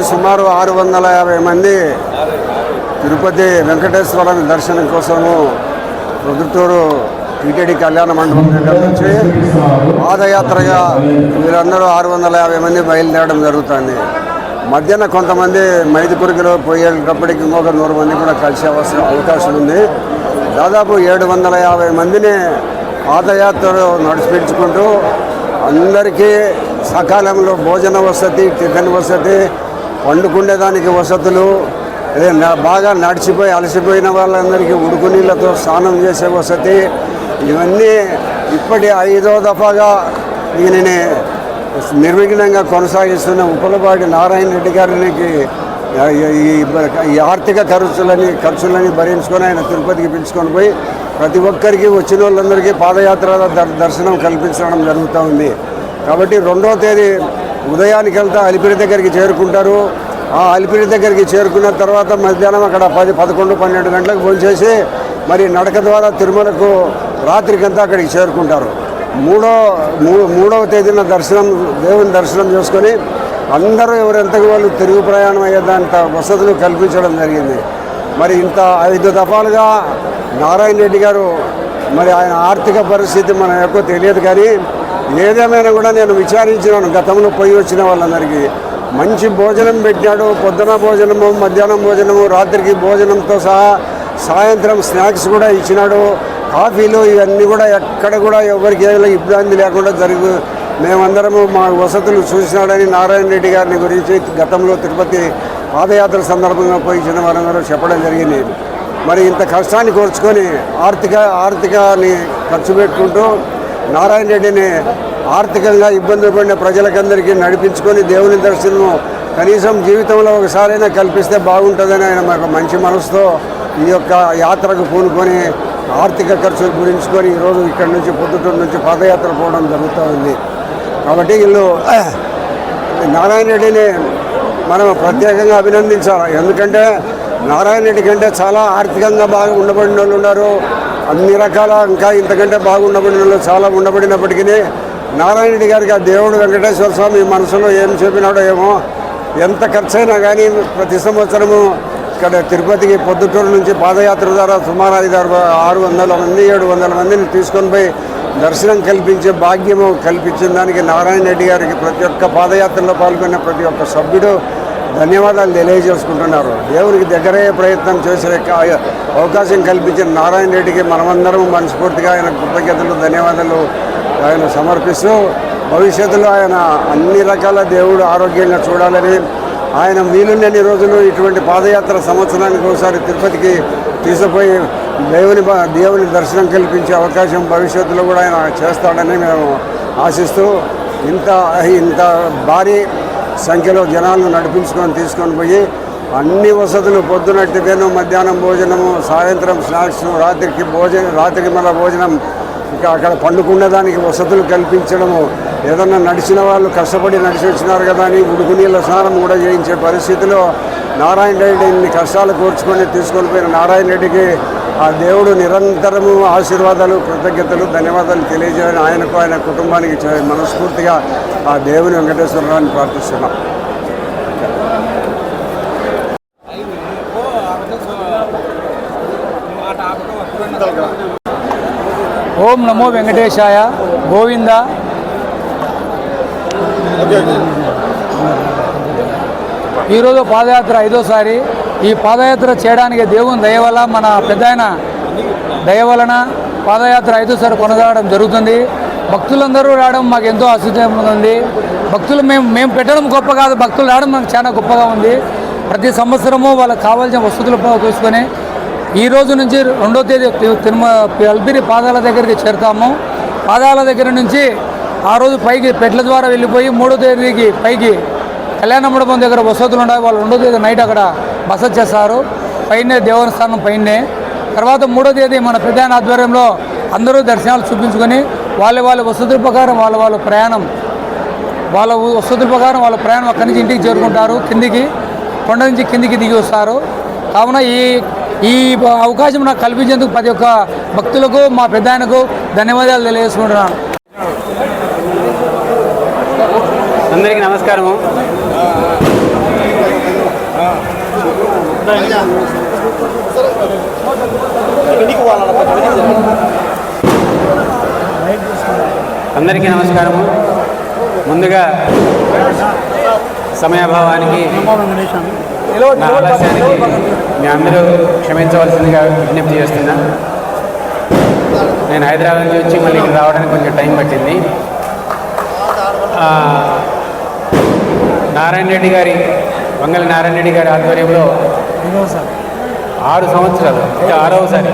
సుమారు 650 మంది తిరుపతి వెంకటేశ్వర దర్శనం కోసము ప్రొద్దుటూరు టీటీడీ కళ్యాణ మండపం దగ్గర నుంచి పాదయాత్రగా వీరందరూ 650 మంది బయలుదేరడం జరుగుతుంది. మధ్యాహ్న కొంతమంది మైదుకురికిలో పోయేటప్పటికి ఇంకొక 100 మంది కూడా కలిసే అవకాశం ఉంది. దాదాపు 750 మందిని పాదయాత్రలో నడిపించుకుంటూ అందరికీ సకాలంలో భోజన వసతి, టిఫిన్ వసతి, వండుకునేదానికి వసతులు, బాగా నడిచిపోయి అలసిపోయిన వాళ్ళందరికీ ఉడుకు నీళ్ళతో స్నానం చేసే వసతి, ఇవన్నీ ఇప్పటి 5వ దఫాగా దీనిని నిర్విఘ్నంగా కొనసాగిస్తున్న ఉప్పలపాటి నారాయణ రెడ్డి గారికి ఈ ఆర్థిక ఖర్చులని భరించుకొని ఆయన తిరుపతికి పిలుచుకొని పోయి ప్రతి ఒక్కరికి వచ్చిన వాళ్ళందరికీ పాదయాత్ర దర్శనం కల్పించడం జరుగుతూ ఉంది. కాబట్టి 2వ తేదీ ఉదయానికి వెళ్తా అలిపిరి దగ్గరికి చేరుకుంటారు. ఆ అలిపిరి దగ్గరికి చేరుకున్న తర్వాత మధ్యాహ్నం అక్కడ 10, 11, 12 గంటలకు భోంచేసి మరి నడక ద్వారా తిరుమలకు రాత్రికంతా అక్కడికి చేరుకుంటారు. 3వ తేదీన దేవుని దర్శనం చేసుకొని అందరూ ఎవరెంతకు వాళ్ళు తిరుగు ప్రయాణం అయ్యేదాంత వసతులు కల్పించడం జరిగింది. మరి ఇంత 5 దఫాలుగా నారాయణ రెడ్డి గారు మరి ఆయన ఆర్థిక పరిస్థితి మన ఎక్కువ తెలియదు, కానీ ఏదేమైనా కూడా నేను విచారించినాను. గతంలో పోయి వచ్చిన వాళ్ళందరికీ మంచి భోజనం పెట్టినాడు. పొద్దున భోజనము, మధ్యాహ్నం భోజనము, రాత్రికి భోజనంతో సహా సాయంత్రం స్నాక్స్ కూడా ఇచ్చినాడు. కాఫీలు ఇవన్నీ కూడా ఎక్కడ కూడా ఎవరికి ఏదో ఇబ్బంది లేకుండా మేమందరము మా వసతులు చూసినాడని నారాయణ రెడ్డి గారిని గురించి గతంలో తిరుపతి పాదయాత్ర సందర్భంగా పోయించిన వారందరూ చెప్పడం జరిగింది. మరి ఇంత కష్టాన్ని కోర్చుకొని ఆర్థికాన్ని ఖర్చు పెట్టుకుంటూ నారాయణ రెడ్డిని ఆర్థికంగా ఇబ్బంది పడిన ప్రజలకందరికీ నడిపించుకొని దేవుని దర్శనం కనీసం జీవితంలో ఒకసారైనా కల్పిస్తే బాగుంటుందని ఆయన మాకు మంచి మనసుతో ఈ యొక్క యాత్రకు పూనుకొని ఆర్థిక ఖర్చులు గురించుకొని ఈరోజు ఇక్కడ నుంచి పొద్దుటూరు నుంచి పాదయాత్ర పోవడం జరుగుతూ ఉంది. కాబట్టి వీళ్ళు నారాయణ రెడ్డిని మనం ప్రత్యేకంగా అభినందించాలి. ఎందుకంటే నారాయణ రెడ్డి కంటే చాలా ఆర్థికంగా బాగా ఉండబడిన వాళ్ళు ఉన్నారు. అన్ని రకాల ఇంకా ఇంతకంటే బాగా ఉండబడిన వాళ్ళు చాలా ఉండబడినప్పటికీ నారాయణ రెడ్డి గారికి ఆ దేవుడు వెంకటేశ్వర స్వామి మనసులో ఏం చెప్పినాడో ఏమో, ఎంత ఖర్చైనా కానీ ప్రతి సంవత్సరము ఇక్కడ తిరుపతికి పొద్దుటూరు నుంచి పాదయాత్ర ద్వారా సుమారు 600 మంది 700 మందిని తీసుకొని పోయి దర్శనం కల్పించే భాగ్యము కల్పించిన దానికి నారాయణ రెడ్డి గారికి ప్రతి ఒక్క పాదయాత్రలో పాల్గొన్న ప్రతి ఒక్క సభ్యుడు ధన్యవాదాలు తెలియజేసుకుంటున్నారు. దేవునికి దగ్గరయ్యే ప్రయత్నం చేసే అవకాశం కల్పించిన నారాయణ రెడ్డికి మనమందరం మనస్ఫూర్తిగా ఆయన కృతజ్ఞతలు, ధన్యవాదాలు ఆయన సమర్పిస్తూ భవిష్యత్తులో ఆయన అన్ని రకాల దేవుడు ఆరోగ్యంగా చూడాలని, ఆయన వీలున్నన్ని రోజులు ఇటువంటి పాదయాత్ర సంవత్సరానికి ఒకసారి తిరుపతికి తీసుకుపోయి దేవుని దర్శనం కల్పించే అవకాశం భవిష్యత్తులో కూడా ఆయన చేస్తాడని మేము ఆశిస్తూ ఇంత భారీ సంఖ్యలో జనాలను తీసుకొని పోయి అన్ని వసతులు పొద్దున టిఫిన్, మధ్యాహ్నం భోజనము, సాయంత్రం స్నాక్స్, రాత్రికి మళ్ళీ భోజనం, ఇంకా అక్కడ పండుకునేదానికి వసతులు కల్పించడము, ఏదన్నా నడిచిన వాళ్ళు కష్టపడి నడిచి వచ్చినారు కదా అని ఉడుకు నీళ్ళ స్నానం కూడా చేయించే పరిస్థితిలో నారాయణ రెడ్డిని కష్టాలు కోర్చుకొని తీసుకొని పోయిన నారాయణ రెడ్డికి ఆ దేవుడు నిరంతరము ఆశీర్వాదాలు, కృతజ్ఞతలు, ధన్యవాదాలు తెలియజేయాలని ఆయనకు, ఆయన కుటుంబానికి మనస్ఫూర్తిగా ఆ దేవుని వెంకటేశ్వరరావుని ప్రార్థిస్తున్నాం. ఓం నమో వెంకటేశాయ, గోవింద. ఈరోజు పాదయాత్ర 5వసారి. ఈ పాదయాత్ర చేయడానికి దేవుని దయ వల్ల, మన పెద్దాయన దయ వలన పాదయాత్ర 5వసారి కొనసాగడం జరుగుతుంది. భక్తులందరూ రావడం మాకు ఎంతో ఆశ్చర్యంగా ఉంది. భక్తులు మేము పెట్టడం గొప్ప కాదు, భక్తులు రావడం మనకు చాలా గొప్పగా ఉంది. ప్రతి సంవత్సరము వాళ్ళకి కావాల్సిన వసతులు చూసుకొని ఈ రోజు నుంచి 2వ తేదీ అలిపిరి పాదాల దగ్గరికి చేరుతాము. పాదాల దగ్గర నుంచి ఆ రోజు పైకి పెట్ల ద్వారా వెళ్ళిపోయి 3వ తేదీకి పైకి కళ్యాణ మండపం దగ్గర వసతులు ఉన్నాయి. వాళ్ళు 2వ తేదీ నైట్ అక్కడ బస చేస్తారు, పైనే దేవస్థానం పైనే. తర్వాత 3వ తేదీ మన పెద్దాయన ఆధ్వర్యంలో అందరూ దర్శనాలు చూపించుకొని వాళ్ళ వసతుల ప్రకారం వాళ్ళ ప్రయాణం అక్కడి నుంచి ఇంటికి చేరుకుంటారు. కొండ నుంచి కిందికి దిగి వస్తారు. కావున ఈ అవకాశం నాకు కల్పించేందుకు ప్రతి ఒక్క భక్తులకు, మా పెద్దాయనకు ధన్యవాదాలు తెలియజేసుకుంటున్నాను. అందరికీ నమస్కారము. అందరికీ నమస్కారము. ముందుగా సమయాభావానికి నా ఆలస్యానికి మీ అందరూ క్షమించవలసిందిగా విజ్ఞప్తి చేస్తున్నా. నేను హైదరాబాద్ నుంచి వచ్చి మళ్ళీ ఇక్కడ రావడానికి కొంచెం టైం పట్టింది. నారాయణ రెడ్డి గారి వంగల నారాయణ రెడ్డి గారి ఆధ్వర్యంలో 6 సంవత్సరాలు, ఇది 6వసారి.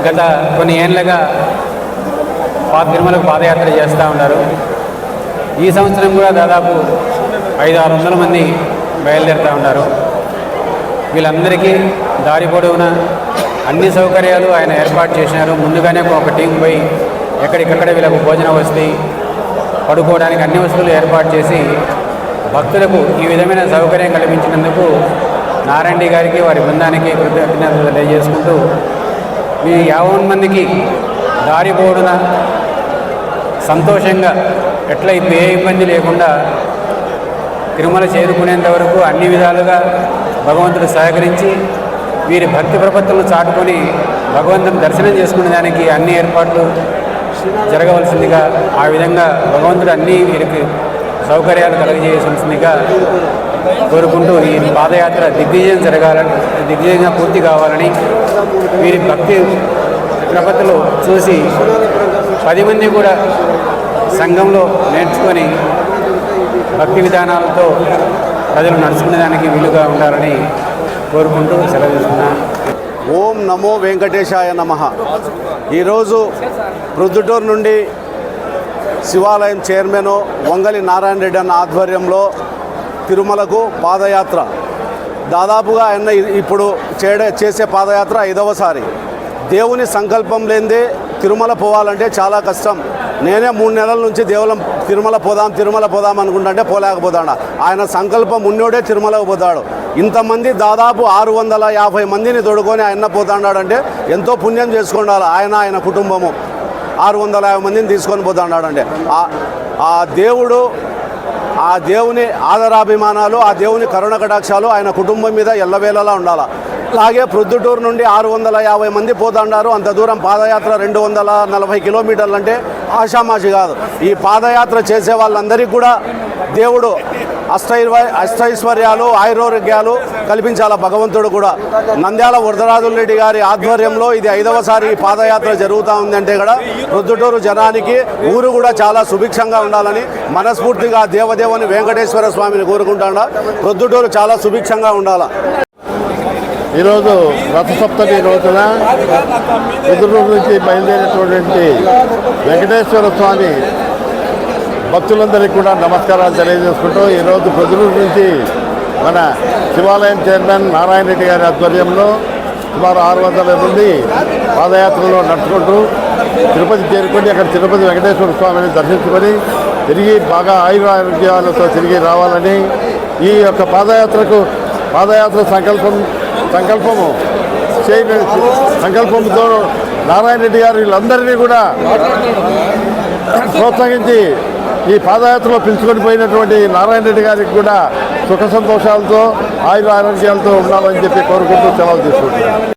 గత కొన్ని ఏళ్ళగా తిరుమలకు పాదయాత్ర చేస్తూ ఉన్నారు. ఈ సంవత్సరం కూడా దాదాపు 500-600 మంది బయలుదేరుతూ ఉన్నారు. వీళ్ళందరికీ దారి పొడవునా అన్ని సౌకర్యాలు ఆయన ఏర్పాటు చేసినారు. ముందుగానే ఒక టీం పోయి ఎక్కడికక్కడ వీళ్ళకు భోజన వసతి, పడుకోవడానికి అన్ని వసతులు ఏర్పాటు చేసి భక్తులకు ఈ విధమైన సౌకర్యం కల్పించినందుకు నారాయణ గారికి, వారి బృందానికి కృతజ్ఞతలు తెలియజేసుకుంటూ, ఈ 50 మందికి దారి పోడున సంతోషంగా ఎట్లా ఏ ఇబ్బంది లేకుండా తిరుమల చేరుకునేంత వరకు అన్ని విధాలుగా భగవంతుడు సహకరించి వీరి భక్తి ప్రపత్తులను చాటుకొని భగవంతుని దర్శనం చేసుకునే దానికి అన్ని ఏర్పాట్లు జరగవలసిందిగా, ఆ విధంగా భగవంతుడు అన్నీ వీరికి సౌకర్యాలు కలుగజేయవలసిందిగా కోరుకుంటూ ఈ పాదయాత్ర దిగ్విజయంగా పూర్తి కావాలని, వీరి భక్తి ప్రపత్తులు చూసి 10 మంది కూడా సంఘంలో నేర్చుకొని భక్తి విధానాలతో ప్రజలు నడుచుకునేదానికి వీలుగా ఉండాలని కోరుకుంటూ సెలవు తీసుకున్నాను. ఓం నమో వెంకటేశాయ నమః. ఈరోజు ప్రొద్దుటూరు నుండి శివాలయం చైర్మన్ వంగలి నారాయణ రెడ్డి అన్న ఆధ్వర్యంలో తిరుమలకు పాదయాత్ర, దాదాపుగా ఆయన ఇప్పుడు చేసే పాదయాత్ర 5వసారి. దేవుని సంకల్పం లేనిదే తిరుమల పోవాలంటే చాలా కష్టం. నేనే 3 నెలల నుంచి తిరుమల పోదాం అనుకుంటుంటే పోలేకపోతాడు. ఆయన సంకల్పం ఉన్నోడే తిరుమలకు పోతాడు. ఇంతమంది దాదాపు 650 మందిని తోడుకొని ఆయన పోతాడాడంటే ఎంతో పుణ్యం చేసుకుండాలి. ఆయన కుటుంబము 650 మందిని తీసుకొని పోతాడాడంటే ఆ దేవుని ఆదరాభిమానాలు, ఆ దేవుని కరుణ కటాక్షాలు ఆయన కుటుంబం మీద ఎల్లవేళలా ఉండాలి. అలాగే ప్రొద్దుటూరు నుండి 650 మంది పోతాడారు. అంత దూరం పాదయాత్ర 240 కిలోమీటర్లు అంటే ఆషామాషి కాదు. ఈ పాదయాత్ర చేసే వాళ్ళందరికీ కూడా దేవుడు అష్టైశ్వర్యాలు, ఆయురోగ్యాలు కల్పించాల భగవంతుడు కూడా. నంద్యాల వరదరాజుల రెడ్డి గారి ఆధ్వర్యంలో ఇది 5వసారి ఈ పాదయాత్ర జరుగుతూ ఉందంటే కూడా ప్రొద్దుటూరు జనానికి, ఊరు కూడా చాలా సుభిక్షంగా ఉండాలని మనస్ఫూర్తిగా దేవదేవుని వెంకటేశ్వర స్వామిని కోరుకుంటాడా. ప్రొద్దుటూరు చాలా సుభిక్షంగా ఉండాలి. ఈరోజు రథసప్తమి రోజున ప్రొద్దుటూరు నుంచి బయలుదేరేటువంటి వెంకటేశ్వర స్వామి భక్తులందరికీ కూడా నమస్కారాలు తెలియజేసుకుంటూ, ఈరోజు ప్రొద్దుటూరు నుంచి మన శివాలయం చైర్మన్ నారాయణ రెడ్డి గారి ఆధ్వర్యంలో సుమారు 600 మంది పాదయాత్రలో నడుచుకుంటూ తిరుపతి చేరుకొని అక్కడ తిరుపతి వెంకటేశ్వర స్వామిని దర్శించుకొని తిరిగి బాగా ఆయురారోగ్యాలతో తిరిగి రావాలని, ఈ యొక్క పాదయాత్ర సంకల్పంతో నారాయణ రెడ్డి గారు వీళ్ళందరినీ కూడా ప్రోత్సహించి ఈ పాదయాత్రలో పిలుచుకొని పోయినటువంటి నారాయణ రెడ్డి గారికి కూడా సుఖ సంతోషాలతో ఆయుర ఆరోగ్యాలతో ఉండాలని చెప్పి కోరుకుంటూ సెలవు తీసుకుంటున్నాను.